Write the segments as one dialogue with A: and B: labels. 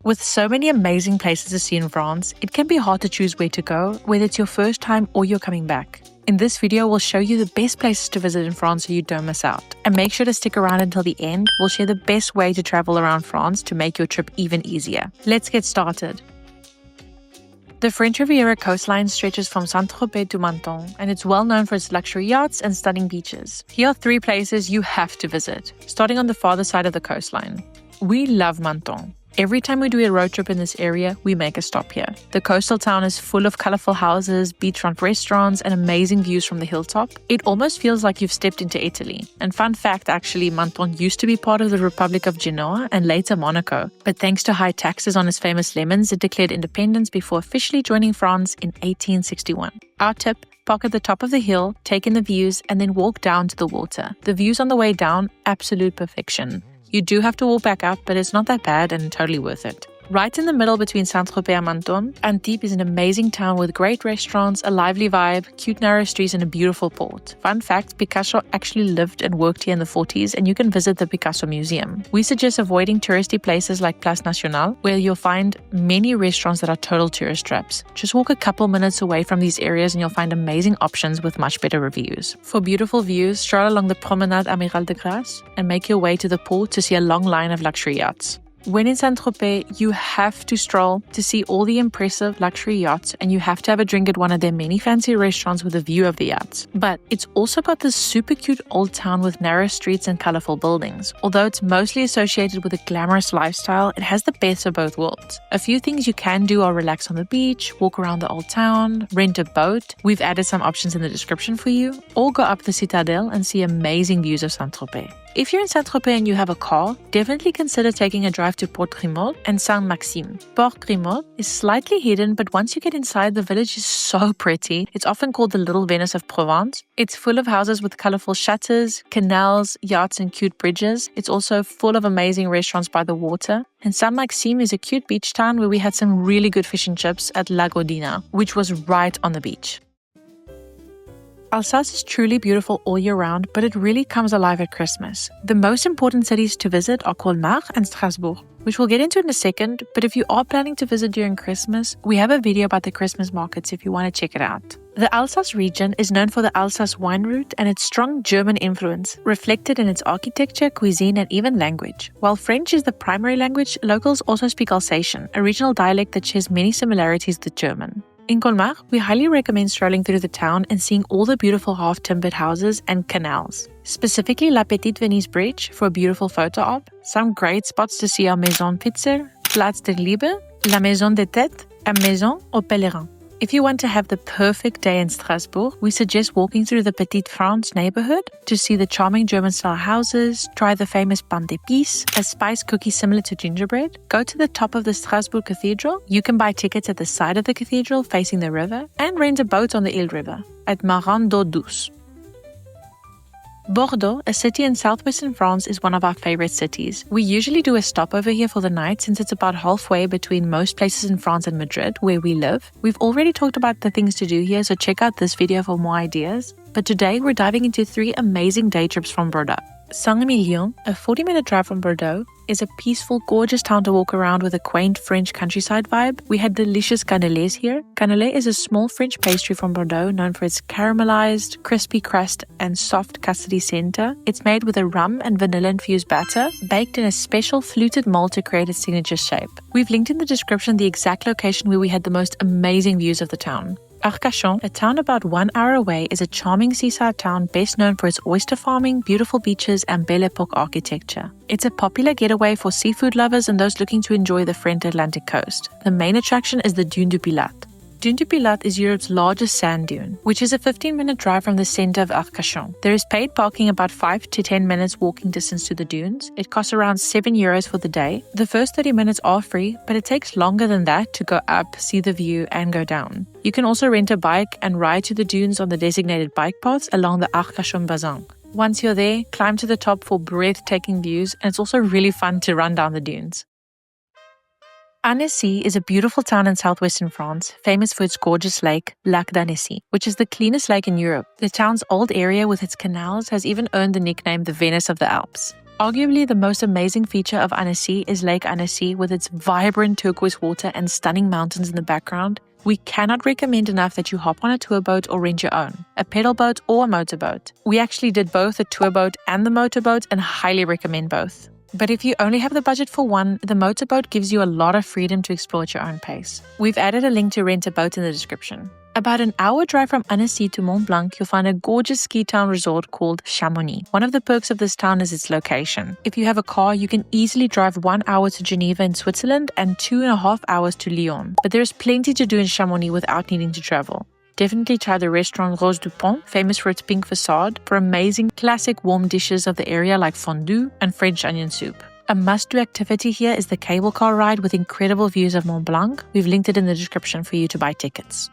A: With so many amazing places to see in France, it can be hard to choose where to go, whether it's your first time or you're coming back. In this video, we'll show you the best places to visit in France so you don't miss out. And make sure to stick around until the end. We'll share the best way to travel around France to make your trip even easier. Let's get started. The French Riviera coastline stretches from Saint-Tropez to Menton, and it's well known for its luxury yachts and stunning beaches. Here are 3 places you have to visit, starting on the farther side of the coastline. We love Menton. Every time we do a road trip in this area, we make a stop here. The coastal town is full of colorful houses, beachfront restaurants, and amazing views from the hilltop. It almost feels like you've stepped into Italy. And fun fact, actually, Menton used to be part of the Republic of Genoa and later Monaco. But thanks to high taxes on its famous lemons, it declared independence before officially joining France in 1861. Our tip: park at the top of the hill, take in the views, and then walk down to the water. The views on the way down, absolute perfection. You do have to walk back up, but it's not that bad and totally worth it. Right in the middle between Saint-Tropez and Menton, Antibes is an amazing town with great restaurants, a lively vibe, cute narrow streets, and a beautiful port. Fun fact, Picasso actually lived and worked here in the 40s, and you can visit the Picasso Museum. We suggest avoiding touristy places like Place Nationale, where you'll find many restaurants that are total tourist traps. Just walk a couple minutes away from these areas and you'll find amazing options with much better reviews. For beautiful views, stroll along the Promenade Amiral de Grasse and make your way to the port to see a long line of luxury yachts. When in Saint-Tropez, you have to stroll to see all the impressive luxury yachts, and you have to have a drink at one of their many fancy restaurants with a view of the yachts. But it's also got this super cute old town with narrow streets and colorful buildings. Although it's mostly associated with a glamorous lifestyle, it has the best of both worlds. A few things you can do are relax on the beach, walk around the old town, rent a boat. We've added some options in the description for you, or go up the Citadelle and see amazing views of Saint-Tropez. If you're in Saint-Tropez and you have a car, definitely consider taking a drive to Port Grimaud and Saint-Maxime. Port Grimaud is slightly hidden, but once you get inside, the village is so pretty. It's often called the Little Venice of Provence. It's full of houses with colorful shutters, canals, yachts, and cute bridges. It's also full of amazing restaurants by the water. And Saint-Maxime is a cute beach town where we had some really good fish and chips at La Godina, which was right on the beach. Alsace is truly beautiful all year round, but it really comes alive at Christmas. The most important cities to visit are Colmar and Strasbourg, which we'll get into in a second, but if you are planning to visit during Christmas, we have a video about the Christmas markets if you want to check it out. The Alsace region is known for the Alsace wine route and its strong German influence, reflected in its architecture, cuisine, and even language. While French is the primary language, locals also speak Alsatian, a regional dialect that shares many similarities with German. In Colmar, we highly recommend strolling through the town and seeing all the beautiful half-timbered houses and canals. Specifically La Petite Venise Bridge for a beautiful photo op, some great spots to see are Maison Pizzer, Platz der Liebe, La Maison des Têtes, and Maison au Pèlerin. If you want to have the perfect day in Strasbourg, we suggest walking through the Petite France neighborhood to see the charming German-style houses, try the famous pain d'épices, a spice cookie similar to gingerbread, go to the top of the Strasbourg Cathedral. You can buy tickets at the side of the cathedral facing the river, and rent a boat on the Ile River at Marin d'Eau Douce. Bordeaux, a city in southwestern France, is one of our favorite cities. We usually do a stopover here for the night since it's about halfway between most places in France and Madrid, where we live. We've already talked about the things to do here, so check out this video for more ideas. But today we're diving into 3 amazing day trips from Bordeaux. Saint-Emilion, a 40-minute drive from Bordeaux, is a peaceful, gorgeous town to walk around with a quaint French countryside vibe. We had delicious cannelés here. Cannelé is a small French pastry from Bordeaux known for its caramelized, crispy crust and soft custody center. It's made with a rum and vanilla-infused batter, baked in a special fluted mold to create its signature shape. We've linked in the description the exact location where we had the most amazing views of the town. Arcachon, a town about 1 hour away, is a charming seaside town best known for its oyster farming, beautiful beaches, and Belle Epoque architecture. It's a popular getaway for seafood lovers and those looking to enjoy the French Atlantic coast. The main attraction is the Dune du Pilat. Dune du Pilat is Europe's largest sand dune, which is a 15-minute drive from the center of Arcachon. There is paid parking about 5 to 10 minutes walking distance to the dunes. It costs around €7 for the day. The first 30 minutes are free, but it takes longer than that to go up, see the view, and go down. You can also rent a bike and ride to the dunes on the designated bike paths along the Arcachon Basin. Once you're there, climb to the top for breathtaking views, and it's also really fun to run down the dunes. Annecy is a beautiful town in southwestern France, famous for its gorgeous lake, Lac d'Annecy, which is the cleanest lake in Europe. The town's old area with its canals has even earned the nickname the Venice of the Alps. Arguably, the most amazing feature of Annecy is Lake Annecy with its vibrant turquoise water and stunning mountains in the background. We cannot recommend enough that you hop on a tour boat or rent your own, a pedal boat or a motorboat. We actually did both the tour boat and the motorboat and highly recommend both. But if you only have the budget for one, the motorboat gives you a lot of freedom to explore at your own pace. We've added a link to rent a boat in the description. About an hour drive from Annecy to Mont Blanc, you'll find a gorgeous ski town resort called Chamonix. One of the perks of this town is its location. If you have a car, you can easily drive 1 hour to Geneva in Switzerland and 2.5 hours to Lyon. But there is plenty to do in Chamonix without needing to travel. Definitely try the restaurant Rose du Pont, famous for its pink facade, for amazing classic warm dishes of the area like fondue and French onion soup. A must-do activity here is the cable car ride with incredible views of Mont Blanc. We've linked it in the description for you to buy tickets.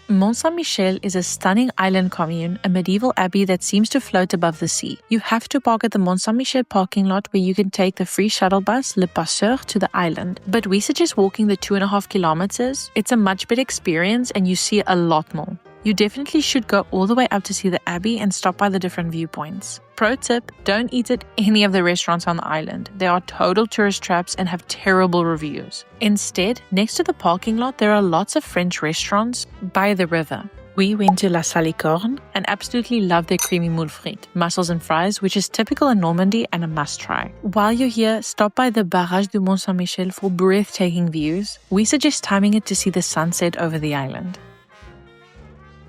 A: Mont Saint-Michel is a stunning island commune, a medieval abbey that seems to float above the sea. You have to park at the Mont Saint-Michel parking lot where you can take the free shuttle bus Le Passeur to the island. But we suggest walking the 2.5 kilometers. It's a much better experience and you see a lot more. You definitely should go all the way up to see the abbey and stop by the different viewpoints. Pro tip, don't eat at any of the restaurants on the island. They are total tourist traps and have terrible reviews. Instead, next to the parking lot, there are lots of French restaurants by the river. We went to La Salicorne and absolutely loved their creamy moule frite, mussels and fries, which is typical in Normandy and a must-try. While you're here, stop by the Barrage du Mont Saint-Michel for breathtaking views. We suggest timing it to see the sunset over the island.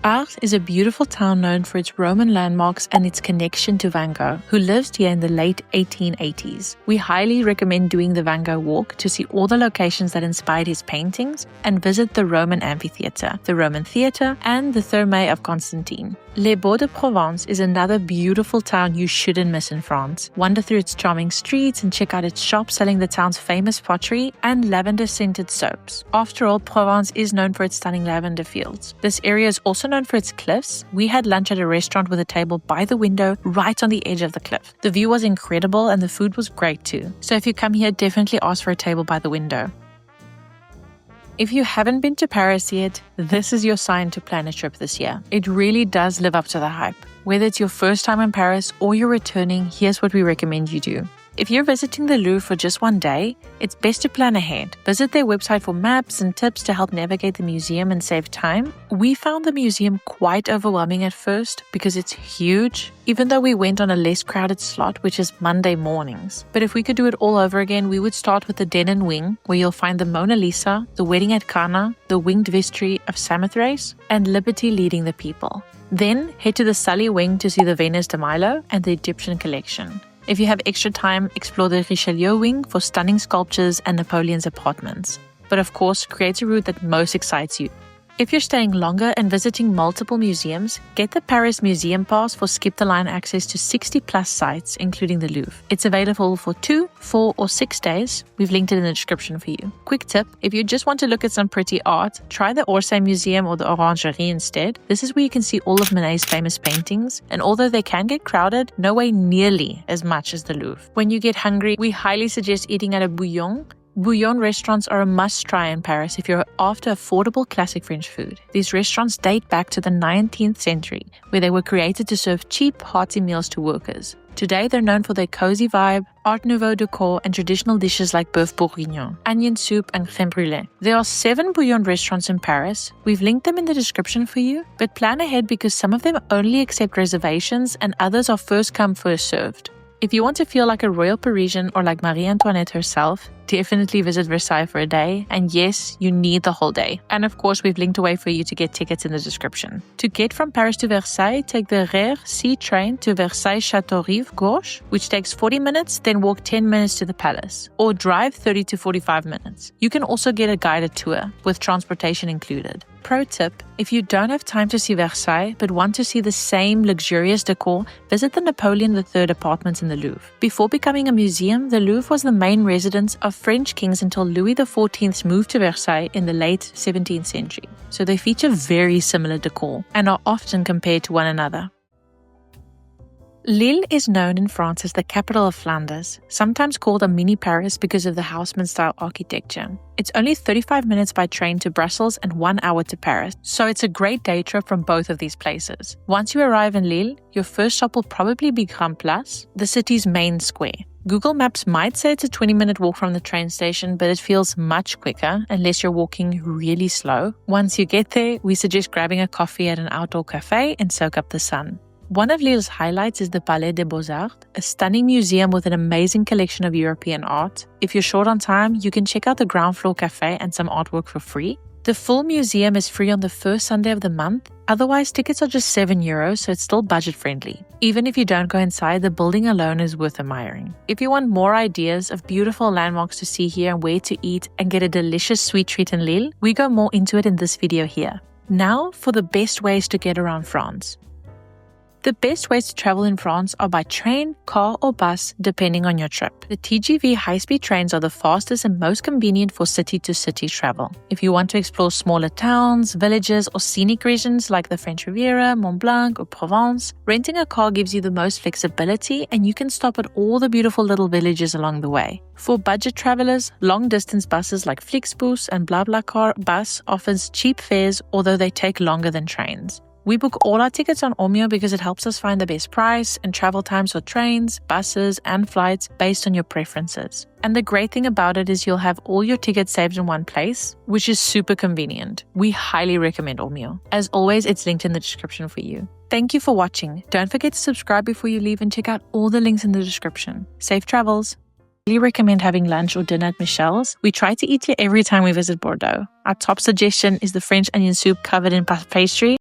A: Ars is a beautiful town known for its Roman landmarks and its connection to Van Gogh, who lived here in the late 1880s. We highly recommend doing the Van Gogh walk to see all the locations that inspired his paintings and visit the Roman amphitheatre, the Roman theatre, and the Thermae of Constantine. Les Bords de Provence is another beautiful town you shouldn't miss in France. Wander through its charming streets and check out its shops selling the town's famous pottery and lavender-scented soaps. After all, Provence is known for its stunning lavender fields. This area is also known for its cliffs. We had lunch at a restaurant with a table by the window right on the edge of the cliff. The view was incredible and the food was great too. So if you come here, definitely ask for a table by the window. If you haven't been to Paris yet, this is your sign to plan a trip this year. It really does live up to the hype. Whether it's your first time in Paris or you're returning, here's what we recommend you do. If you're visiting the Louvre for just one day, it's best to plan ahead. Visit their website for maps and tips to help navigate the museum and save time. We found the museum quite overwhelming at first because it's huge, even though we went on a less crowded slot, which is Monday mornings. But if we could do it all over again, we would start with the Denon Wing, where you'll find the Mona Lisa, the Wedding at Cana, the Winged Vestry of Samothrace, and Liberty Leading the People. Then head to the Sully Wing to see the Venus de Milo and the Egyptian collection. If you have extra time, explore the Richelieu Wing for stunning sculptures and Napoleon's apartments. But of course, create a route that most excites you. If you're staying longer and visiting multiple museums, get the Paris Museum Pass for skip-the-line access to 60+ sites, including the Louvre. It's available for 2, 4, or 6 days. We've linked it in the description for you. Quick tip, if you just want to look at some pretty art, try the Orsay Museum or the Orangerie instead. This is where you can see all of Manet's famous paintings, and although they can get crowded, no way nearly as much as the Louvre. When you get hungry, we highly suggest eating at a bouillon. Bouillon restaurants are a must-try in Paris if you're after affordable classic French food. These restaurants date back to the 19th century, where they were created to serve cheap, hearty meals to workers. Today, they're known for their cozy vibe, Art Nouveau decor, and traditional dishes like bœuf bourguignon, onion soup, and crème brûlée. There are 7 bouillon restaurants in Paris. We've linked them in the description for you, but plan ahead because some of them only accept reservations and others are first come, first served. If you want to feel like a royal Parisian or like Marie Antoinette herself, definitely visit Versailles for a day. And yes, you need the whole day. And of course, we've linked a way for you to get tickets in the description. To get from Paris to Versailles, take the RER C train to Versailles Château-Rive Gauche, which takes 40 minutes, then walk 10 minutes to the palace, or drive 30 to 45 minutes. You can also get a guided tour with transportation included. Pro tip, if you don't have time to see Versailles but want to see the same luxurious decor, visit the Napoleon III apartments in the Louvre. Before becoming a museum, the Louvre was the main residence of French kings until Louis XIV's move to Versailles in the late 17th century. So they feature very similar decor and are often compared to one another. Lille is known in France as the capital of Flanders, sometimes called a mini Paris because of the houseman-style architecture. It's only 35 minutes by train to Brussels and 1 hour to Paris, so it's a great day trip from both of these places. Once you arrive in Lille, your first stop will probably be Grand Place, the city's main square. Google Maps might say it's a 20-minute walk from the train station, but it feels much quicker unless you're walking really slow. Once you get there, we suggest grabbing a coffee at an outdoor cafe and soak up the sun. One of Lille's highlights is the Palais des Beaux-Arts, a stunning museum with an amazing collection of European art. If you're short on time, you can check out the ground floor cafe and some artwork for free. The full museum is free on the first Sunday of the month. Otherwise, tickets are just €7, so it's still budget-friendly. Even if you don't go inside, the building alone is worth admiring. If you want more ideas of beautiful landmarks to see here and where to eat and get a delicious sweet treat in Lille, we go more into it in this video here. Now for the best ways to get around France. The best ways to travel in France are by train, car, or bus, depending on your trip. The TGV high-speed trains are the fastest and most convenient for city-to-city travel. If you want to explore smaller towns, villages, or scenic regions like the French Riviera, Mont Blanc, or Provence, renting a car gives you the most flexibility and you can stop at all the beautiful little villages along the way. For budget travelers, long-distance buses like Flixbus and BlaBlaCar Bus offers cheap fares, although they take longer than trains. We book all our tickets on Omio because it helps us find the best price and travel times for trains, buses, and flights based on your preferences. And the great thing about it is you'll have all your tickets saved in one place, which is super convenient. We highly recommend Omio. As always, it's linked in the description for you. Thank you for watching. Don't forget to subscribe before you leave and check out all the links in the description. Safe travels! I really recommend having lunch or dinner at Michelle's. We try to eat here every time we visit Bordeaux. Our top suggestion is the French onion soup covered in pastry.